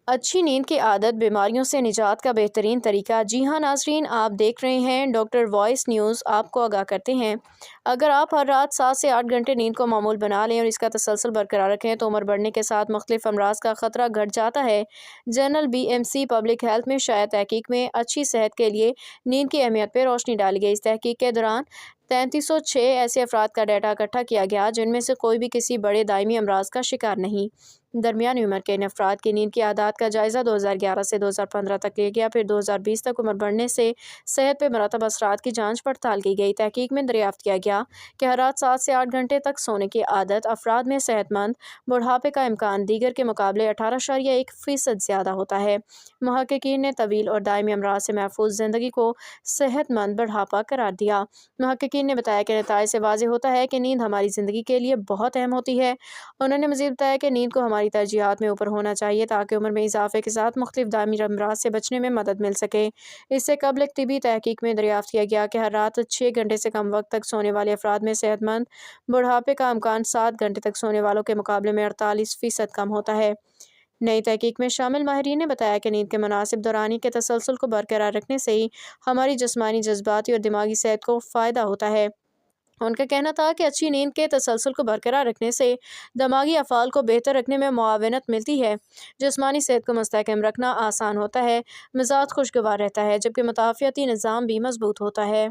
اچھی نیند کی عادت بیماریوں سے نجات کا بہترین طریقہ۔ جی ہاں ناظرین، آپ دیکھ رہے ہیں ڈاکٹر وائس نیوز۔ آپ کو آگاہ کرتے ہیں، اگر آپ ہر رات 7 سے 8 گھنٹے نیند کو معمول بنا لیں اور اس کا تسلسل برقرار رکھیں تو عمر بڑھنے کے ساتھ مختلف امراض کا خطرہ گھٹ جاتا ہے۔ جرنل BMC پبلک ہیلتھ میں شائع تحقیق میں اچھی صحت کے لیے نیند کی اہمیت پہ روشنی ڈالی گئی۔ اس تحقیق کے دوران 3306 ایسے افراد کا ڈیٹا اکٹھا کیا گیا جن میں سے کوئی بھی کسی بڑے دائمی امراض کا شکار نہیں۔ درمیانی عمر کے ان افراد کی نیند کی عادات کا جائزہ 2011 سے 2015 تک لیا گیا، پھر 2020 تک عمر بڑھنے سے صحت پہ مرتب اثرات کی جانچ پڑتال کی گئی۔ تحقیق میں دریافت کیا گیا کہ ہر رات 7 سے 8 گھنٹے تک سونے کی عادت افراد میں صحت مند بڑھاپے کا امکان دیگر کے مقابلے 18.1% زیادہ ہوتا ہے۔ محققین نے طویل اور دائمی امراض سے محفوظ زندگی کو صحت مند بڑھاپا قرار دیا۔ محققین نے بتایا کہ نتائج سے واضح ہوتا ہے کہ نیند ہماری زندگی کے لیے بہت اہم ہوتی ہے۔ انہوں نے مزید بتایا کہ نیند کو ہماری ترجیحات میں اوپر ہونا چاہیے تاکہ عمر میں اضافے کے ساتھ مختلف دائمی امراض سے بچنے میں مدد مل سکے۔ اس سے قبل ایک طبی تحقیق میں دریافت کیا گیا کہ ہر رات 6 گھنٹے سے کم وقت تک سونے والے افراد میں صحت مند بڑھاپے کا امکان 7 گھنٹے تک سونے والوں کے مقابلے میں 48% کم ہوتا ہے۔ نئی تحقیق میں شامل ماہرین نے بتایا کہ نیند کے مناسب دورانی کے تسلسل کو برقرار رکھنے سے ہی ہماری جسمانی، جذباتی اور دماغی صحت کو فائدہ ہوتا ہے۔ ان کا کہنا تھا کہ اچھی نیند کے تسلسل کو برقرار رکھنے سے دماغی افعال کو بہتر رکھنے میں معاونت ملتی ہے، جسمانی صحت کو مستحکم رکھنا آسان ہوتا ہے، مزاج خوشگوار رہتا ہے، جبکہ مدافعتی نظام بھی مضبوط ہوتا ہے۔